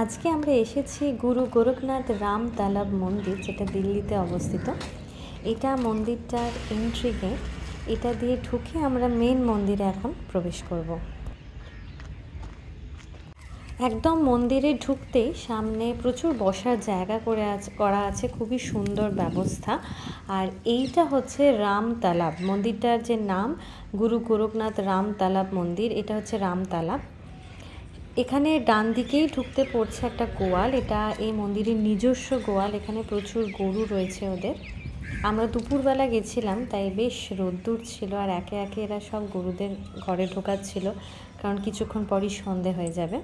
আজকে আমরা এসেছি গুরু গোরখনাথ রাম তালাব মন্দির, যেটা দিল্লিতে অবস্থিত। এটা মন্দিরটার এন্ট্রি গেট। এটা দিয়ে ঢুকে আমরা মেন মন্দিরে এখন প্রবেশ করব। একদম মন্দিরে ঢুকতেই সামনে প্রচুর বসার জায়গা করা আছে, খুবই সুন্দর ব্যবস্থা। আর এইটা হচ্ছে রাম তালাব মন্দিরটার যে নাম, গুরু গোরখনাথ রাম তালাব মন্দির, এটা হচ্ছে রাম তালাব। এখানে ডান দিকেই ঢুকতে পড়ছে একটা গোয়াল, এটা এই মন্দিরের নিজস্ব গোয়াল। এখানে প্রচুর গরু রয়েছে ওদের। আমরা দুপুরবেলা গেছিলাম, তাই বেশ রোদ্দুর ছিল, আর একে একে এরা সব গরুদের ঘরে ঢোকাচ্ছিল, কারণ কিছুক্ষণ পরই সন্ধে হয়ে যাবে।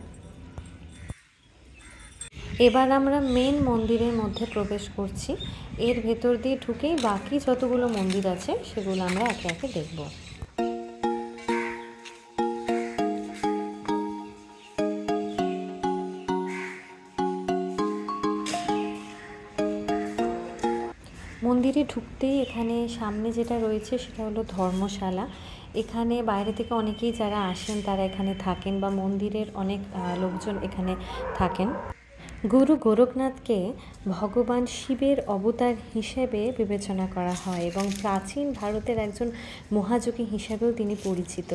এবার আমরা মেন মন্দিরের মধ্যে প্রবেশ করছি। এর ভেতর দিয়ে ঢুকেই বাকি যতগুলো মন্দির আছে সেগুলো আমরা একে একে দেখব। মন্দিরে ঢুকতেই এখানে সামনে যেটা রয়েছে সেটা হলো ধর্মশালা। এখানে বাইরে থেকে অনেকেই যারা আসেন তারা এখানে থাকেন, বা মন্দিরের অনেক লোকজন এখানে থাকেন। গুরু গোরখনাথকে ভগবান শিবের অবতার হিসেবে বিবেচনা করা হয়, এবং প্রাচীন ভারতের একজন মহাযোগী হিসেবেও তিনি পরিচিত।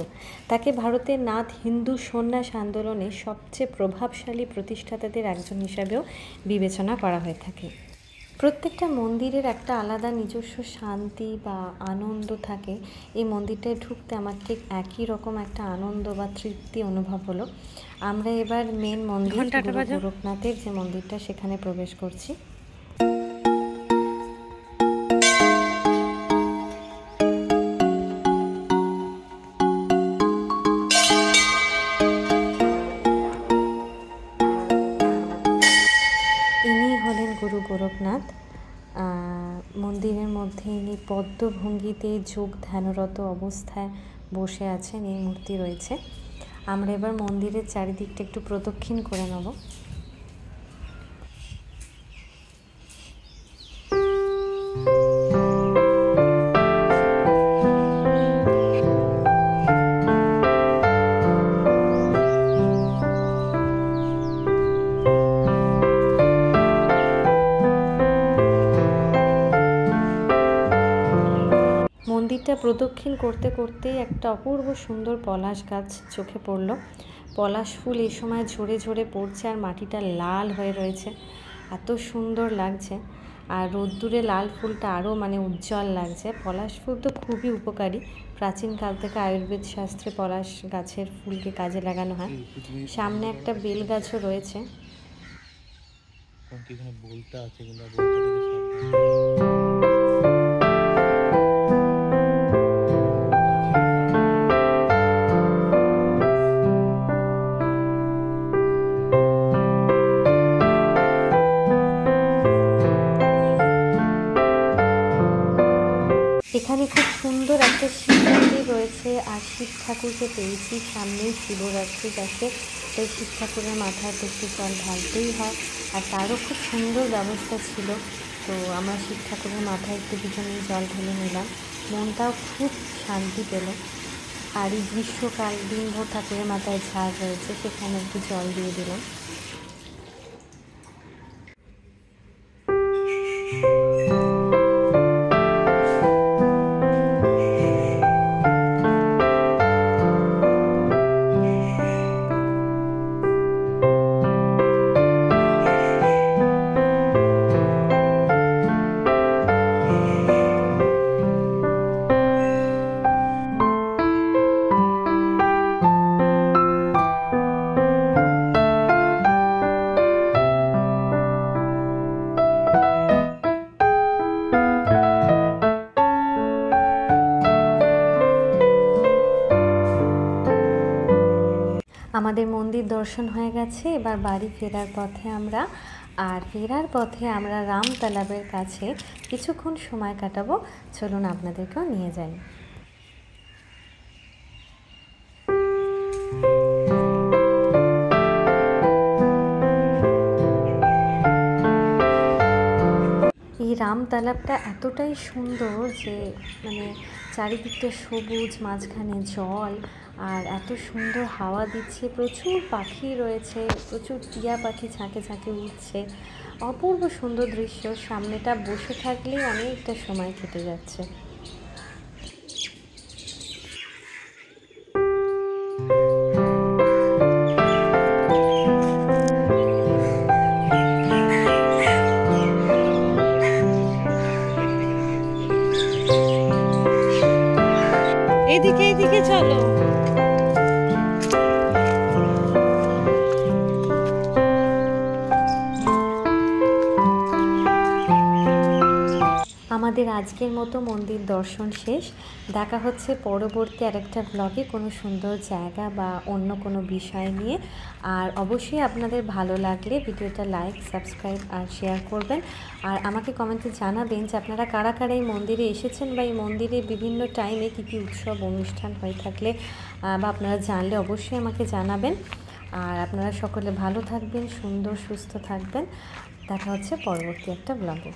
তাকে ভারতের নাথ হিন্দু সন্ন্যাস আন্দোলনের সবচেয়ে প্রভাবশালী প্রতিষ্ঠাতাদের একজন হিসাবেও বিবেচনা করা হয়ে থাকে। প্রত্যেকটা মন্দিরের একটা আলাদা নিজস্ব শান্তি বা আনন্দ থাকে। এই মন্দিরটায় ঢুকতে আমার ঠিক একই রকম একটা আনন্দ বা তৃপ্তি অনুভব হলো। আমরা এবার মেন মন্দির গুরু গোরখনাথের যে মন্দিরটা, সেখানে প্রবেশ করছি। ইনি হলেন গুরু গোরখনাথ। মন্দিরের মধ্যে ইনি পদ্মভঙ্গিতে যোগ ধ্যানরত অবস্থায় বসে আছেন, এই মূর্তি রয়েছে। আমরা এবার মন্দিরের চারিদিকটা একটু প্রদক্ষিণ করে নেব। মন্দিরটা প্রদক্ষিণ করতে করতেই একটা অপূর্ব সুন্দর পলাশ গাছ চোখে পড়ল। পলাশ ফুল এই সময় ঝরে ঝরে পড়ছে, আর মাটিটা লাল হয়ে রয়েছে, এত সুন্দর লাগছে। আর রোদ্দুরে লাল ফুলটা আরও উজ্জ্বল লাগছে। পলাশ ফুল তো খুবই উপকারী, প্রাচীনকাল থেকে আয়ুর্বেদ শাস্ত্রে পলাশ গাছের ফুলকে কাজে লাগানো হয়। সামনে একটা বেল গাছও রয়েছে। এখানে খুব সুন্দর একটা শিব মন্দির রয়েছে, আর শিব ঠাকুরকে পেয়েছি। সামনেই শিবরাত্রি গেছে, তাই শিব ঠাকুরের মাথায় তো একটু জল ঢালতেই হয়, আর তারও খুব সুন্দর ব্যবস্থা ছিল। তো আমরা শিব ঠাকুরের মাথায় একটু দুজনেই জল ঢেলে নিলাম, মনটাও খুব শান্তি পেল। আর এই গ্রীষ্মকাল, দিনভর ঠাকুরের মাথায় ঝাড় রয়েছে, সেখানে একটু জল দিয়ে দিলাম। আমাদের মন্দির দর্শন হয়ে গেছে, এবার বাড়ি ফেরার পথে আমরা রাম তালাবের কাছে কিছুক্ষণ সময় কাটাবো। চলুন আপনাদেরকেও নিয়ে যাই। এই রাম তালাবটা এতটাই সুন্দর যে চারিদিকটা সবুজ, মাঝখানে জল, আর এত সুন্দর হাওয়া দিচ্ছে, প্রচুর পাখি রয়েছে, প্রচুর টিয়া পাখি ঝাঁকে ঝাঁকে উঠছে। অপূর্ব সুন্দর দৃশ্য, সামনেটা বসে থাকলেই অনেকটা সময় কেটে যাচ্ছে। এদিকে এদিকে চলো। আমাদের আজকের মতো মন্দির দর্শন শেষ। দেখা হচ্ছে পরবর্তী আরেকটা ব্লগে কোনো সুন্দর জায়গা বা অন্য কোনো বিষয় নিয়ে। আর অবশ্যই আপনাদের ভালো লাগলে ভিডিওটা লাইক, সাবস্ক্রাইব আর শেয়ার করবেন। আর আমাকে কমেন্টে জানাবেন যে আপনারা কারা কারা এই মন্দিরে এসেছেন বা এই মন্দিরে বিভিন্ন টাইমে কী কী উৎসব অনুষ্ঠান হয়ে থাকলে বা আপনারা জানলে অবশ্যই আমাকে জানাবেন। আর আপনারা সকলে ভালো থাকবেন, সুন্দর সুস্থ থাকবেন। দেখা হচ্ছে পরবর্তী একটা ব্লগে।